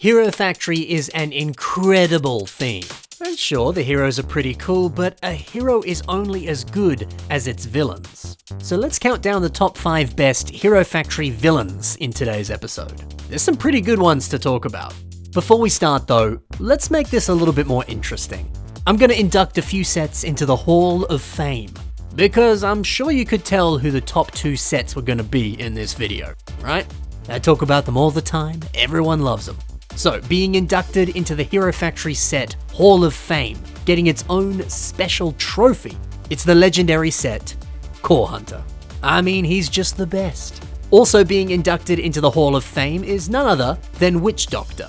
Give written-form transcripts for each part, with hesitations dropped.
Hero Factory is an incredible theme. And sure, the heroes are pretty cool, but a hero is only as good as its villains. So let's count down the top 5 best Hero Factory villains in today's episode. There's some pretty good ones to talk about. Before we start though, let's make this a little bit more interesting. I'm gonna induct a few sets into the Hall of Fame, because I'm sure you could tell who the top 2 sets were gonna be in this video, right? I talk about them all the time, everyone loves them. So, being inducted into the Hero Factory set Hall of Fame, getting its own special trophy, it's the legendary set, Core Hunter. I mean, he's just the best. Also being inducted into the Hall of Fame is none other than Witch Doctor.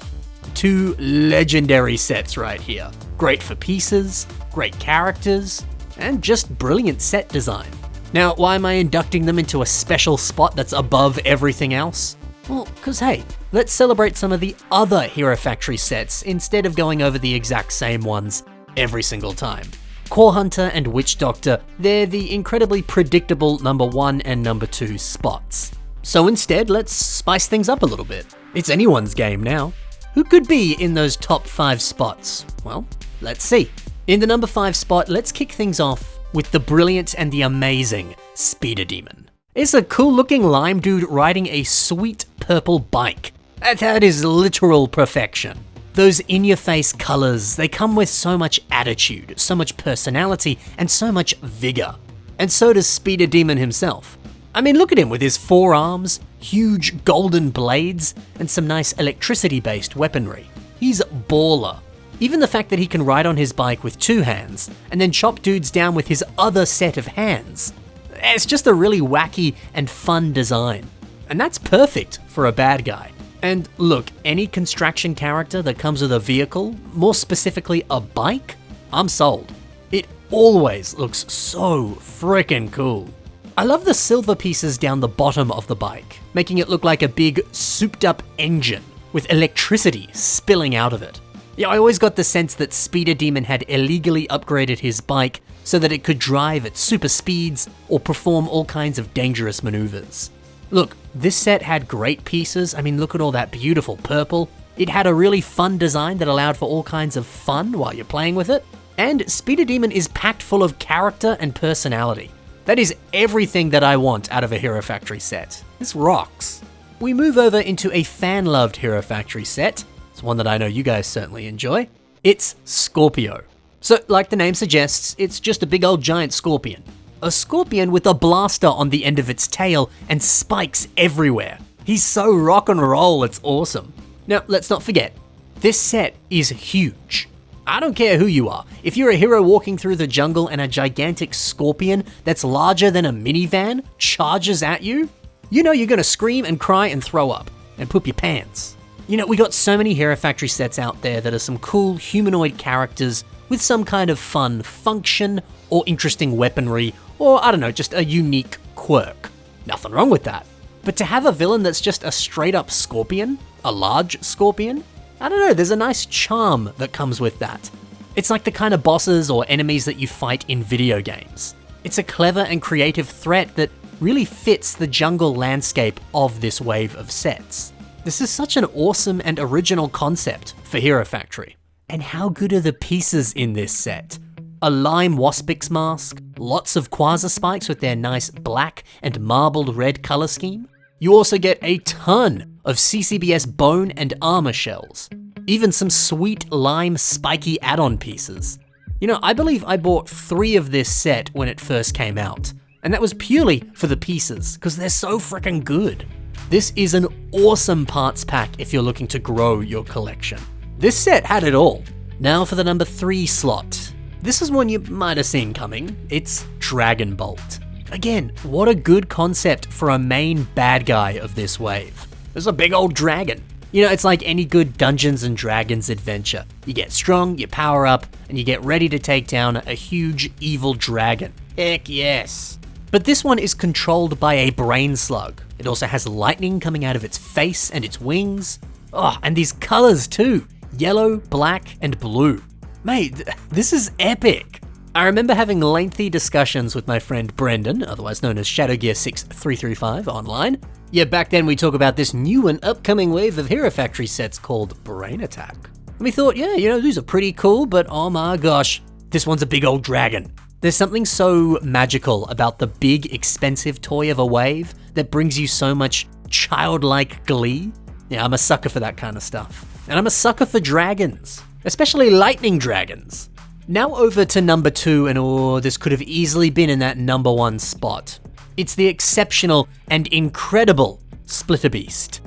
2 legendary sets right here. Great for pieces, great characters, and just brilliant set design. Now, why am I inducting them into a special spot that's above everything else? Well, cause hey, let's celebrate some of the other Hero Factory sets instead of going over the exact same ones every single time. Core Hunter and Witch Doctor, they're the incredibly predictable number 1 and number 2 spots. So instead, let's spice things up a little bit. It's anyone's game now. Who could be in those top 5 spots? Well, let's see. In the number 5 spot, let's kick things off with the brilliant and the amazing Speeder Demon. It's a cool looking lime dude riding a sweet purple bike. That is literal perfection. Those in-your-face colors, they come with so much attitude, so much personality, and so much vigor. And so does Speeder Demon himself. I mean, look at him with his 4 arms, huge golden blades, and some nice electricity-based weaponry. He's baller. Even the fact that he can ride on his bike with 2 hands, and then chop dudes down with his other set of hands. It's just a really wacky and fun design. And that's perfect for a bad guy. And look, any construction character that comes with a vehicle, more specifically a bike, I'm sold. It always looks so freaking cool. I love the silver pieces down the bottom of the bike, making it look like a big souped up engine with electricity spilling out of it. Yeah, I always got the sense that Speeder Demon had illegally upgraded his bike so that it could drive at super speeds or perform all kinds of dangerous maneuvers. Look, this set had great pieces. I mean, look at all that beautiful purple. It had a really fun design that allowed for all kinds of fun while you're playing with it. And Speeder Demon is packed full of character and personality. That is everything that I want out of a Hero Factory set. This rocks. We move over into a fan-loved Hero Factory set. It's one that I know you guys certainly enjoy. It's Scorpio. So, like the name suggests, it's just a big old giant scorpion. A scorpion with a blaster on the end of its tail and spikes everywhere. He's so rock and roll, it's awesome. Now, let's not forget, this set is huge. I don't care who you are. If you're a hero walking through the jungle and a gigantic scorpion that's larger than a minivan charges at you, you know you're gonna scream and cry and throw up and poop your pants. You know, we got so many Hero Factory sets out there that are some cool humanoid characters with some kind of fun function or interesting weaponry, or I don't know, just a unique quirk. Nothing wrong with that. But to have a villain that's just a straight up scorpion, a large scorpion, I don't know, there's a nice charm that comes with that. It's like the kind of bosses or enemies that you fight in video games. It's a clever and creative threat that really fits the jungle landscape of this wave of sets. This is such an awesome and original concept for Hero Factory. And how good are the pieces in this set? A lime waspix mask, lots of quasar spikes with their nice black and marbled red color scheme. You also get a ton of CCBS bone and armor shells. Even some sweet lime spiky add-on pieces. You know, I believe I bought 3 of this set when it first came out. And that was purely for the pieces, because they're so freaking good. This is an awesome parts pack if you're looking to grow your collection. This set had it all. Now for the number 3 slot. This is one you might have seen coming. It's Dragon Bolt. Again, what a good concept for a main bad guy of this wave. There's a big old dragon. You know, it's like any good Dungeons and Dragons adventure. You get strong, you power up, and you get ready to take down a huge evil dragon. Heck yes. But this one is controlled by a brain slug. It also has lightning coming out of its face and its wings. Oh, and these colors too. Yellow, black, and blue. Mate, this is epic. I remember having lengthy discussions with my friend Brendan, otherwise known as ShadowGear6335 online, Yeah, back then we talk about this new and upcoming wave of Hero Factory sets called Brain Attack. And we thought, yeah, these are pretty cool, but oh my gosh, this one's a big old dragon. There's something so magical about the big, expensive toy of a wave that brings you so much childlike glee. Yeah, I'm a sucker for that kind of stuff. And I'm a sucker for dragons, especially lightning dragons. Now over to number 2, and this could have easily been in that number 1 spot. It's the exceptional and incredible Splitterbeast.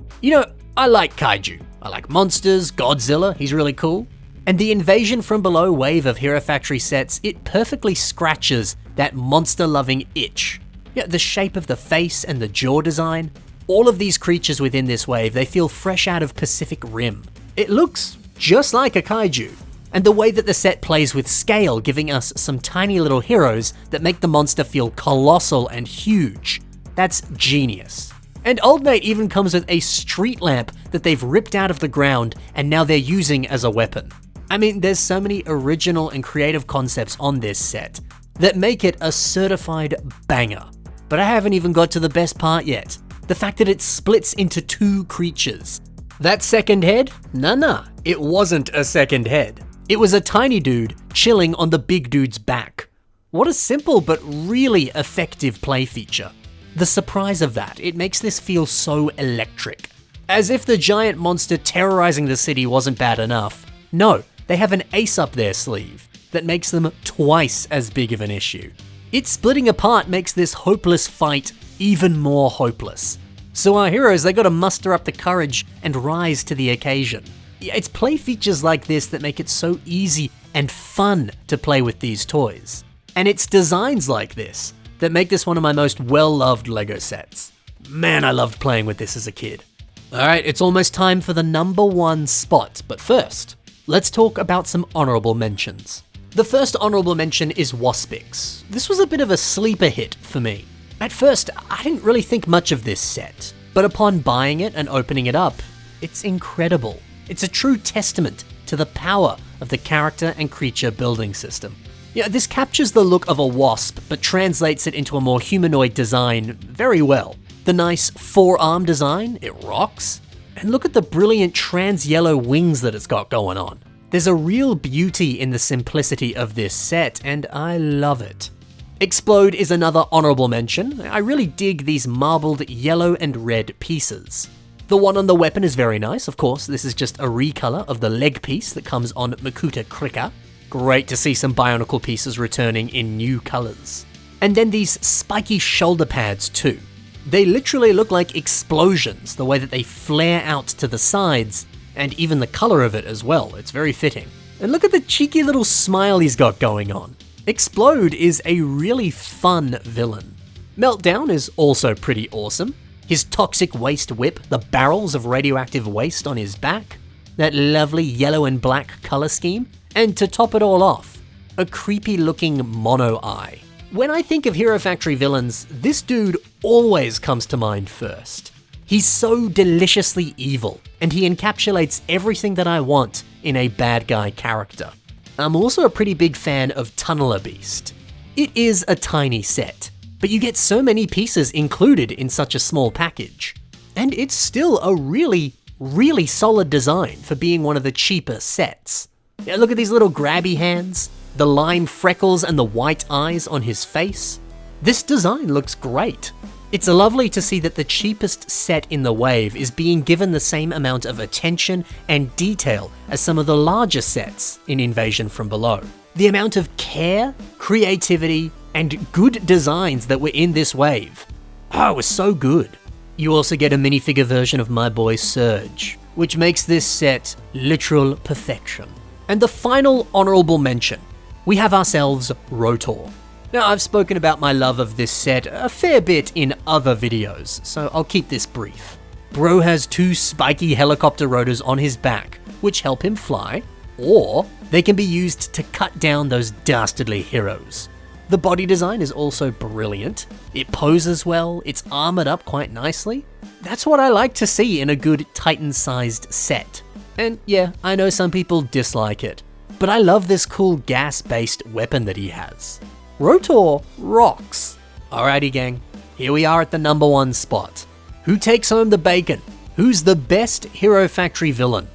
I like kaiju. I like monsters, Godzilla, he's really cool. And the Invasion from Below wave of Hero Factory sets, it perfectly scratches that monster-loving itch. Yeah, the shape of the face and the jaw design, all of these creatures within this wave, they feel fresh out of Pacific Rim. It looks just like a kaiju. And the way that the set plays with scale, giving us some tiny little heroes that make the monster feel colossal and huge. That's genius. And Old Mate even comes with a street lamp that they've ripped out of the ground and now they're using as a weapon. I mean, there's so many original and creative concepts on this set that make it a certified banger. But I haven't even got to the best part yet. The fact that it splits into 2 creatures. That second head? Nah, it wasn't a second head. It was a tiny dude chilling on the big dude's back. What a simple but really effective play feature. The surprise of that, it makes this feel so electric. As if the giant monster terrorizing the city wasn't bad enough. No, they have an ace up their sleeve that makes them twice as big of an issue. It splitting apart makes this hopeless fight even more hopeless. So our heroes, they gotta muster up the courage and rise to the occasion. It's play features like this that make it so easy and fun to play with these toys. And it's designs like this that make this one of my most well-loved LEGO sets. Man, I loved playing with this as a kid. Alright, it's almost time for the number 1 spot, but first, let's talk about some honorable mentions. The first honorable mention is Waspix. This was a bit of a sleeper hit for me. At first, I didn't really think much of this set, but upon buying it and opening it up, it's incredible. It's a true testament to the power of the character and creature building system. Yeah, this captures the look of a wasp, but translates it into a more humanoid design very well. The nice forearm design, it rocks. And look at the brilliant trans-yellow wings that it's got going on. There's a real beauty in the simplicity of this set, and I love it. Explode is another honorable mention. I really dig these marbled yellow and red pieces. The one on the weapon is very nice, of course. This is just a recolor of the leg piece that comes on Makuta Krika. Great to see some Bionicle pieces returning in new colors. And then these spiky shoulder pads too. They literally look like explosions, the way that they flare out to the sides, and even the color of it as well. It's very fitting. And look at the cheeky little smile he's got going on. Explode is a really fun villain. Meltdown is also pretty awesome. His toxic waste whip, the barrels of radioactive waste on his back, that lovely yellow and black color scheme, and to top it all off, a creepy looking mono eye. When I think of Hero Factory villains, this dude always comes to mind first. He's so deliciously evil, and he encapsulates everything that I want in a bad guy character. I'm also a pretty big fan of Tunneler Beast. It is a tiny set, but you get so many pieces included in such a small package. And it's still a really solid design for being one of the cheaper sets. Now look at these little grabby hands, the lime freckles and the white eyes on his face. This design looks great. It's lovely to see that the cheapest set in the wave is being given the same amount of attention and detail as some of the larger sets in Invasion from Below. The amount of care, creativity, and good designs that were in this wave. It was so good. You also get a minifigure version of my boy Surge, which makes this set literal perfection. And the final honorable mention, we have ourselves Rotor. Now, I've spoken about my love of this set a fair bit in other videos, so I'll keep this brief. Bro has 2 spiky helicopter rotors on his back, which help him fly, or they can be used to cut down those dastardly heroes. The body design is also brilliant. It poses well, it's armored up quite nicely. That's what I like to see in a good Titan-sized set. And yeah, I know some people dislike it, but I love this cool gas-based weapon that he has. Rotor rocks. Alrighty gang, here we are at the number 1 spot. Who takes home the bacon? Who's the best Hero Factory villain?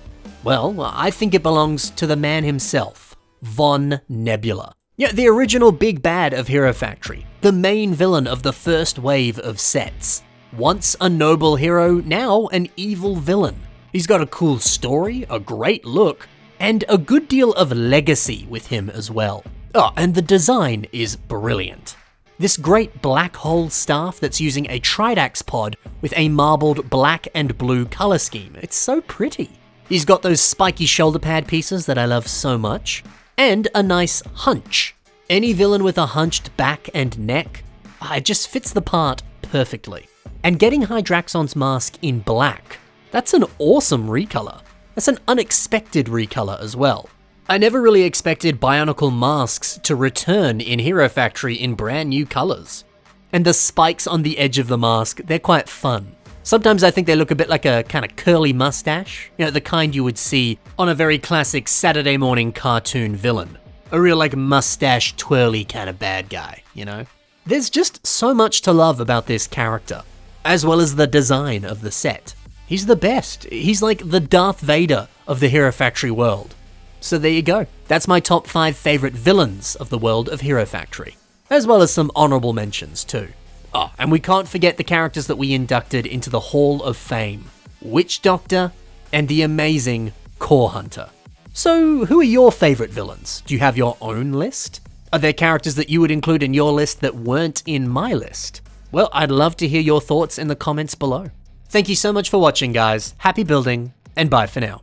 Well, I think it belongs to the man himself, Von Nebula. Yeah, the original big bad of Hero Factory, the main villain of the first wave of sets. Once a noble hero, now an evil villain. He's got a cool story, a great look, and a good deal of legacy with him as well. Oh, and the design is brilliant. This great black hole staff that's using a Tridax pod with a marbled black and blue color scheme. It's so pretty. He's got those spiky shoulder pad pieces that I love so much, and a nice hunch. Any villain with a hunched back and neck, it just fits the part perfectly. And getting Hydraxon's mask in black, that's an awesome recolor. That's an unexpected recolor as well. I never really expected Bionicle masks to return in Hero Factory in brand new colors. And the spikes on the edge of the mask, they're quite fun. Sometimes I think they look a bit like a kind of curly mustache, you know, the kind you would see on a very classic Saturday morning cartoon villain. A real like mustache twirly kind of bad guy, you know? There's just so much to love about this character, as well as the design of the set. He's the best. He's like the Darth Vader of the Hero Factory world. So there you go. That's my top 5 favorite villains of the world of Hero Factory, as well as some honorable mentions too. Oh, and we can't forget the characters that we inducted into the Hall of Fame, Witch Doctor and the amazing Core Hunter. So who are your favorite villains? Do you have your own list? Are there characters that you would include in your list that weren't in my list? Well, I'd love to hear your thoughts in the comments below. Thank you so much for watching, guys. Happy building, and bye for now.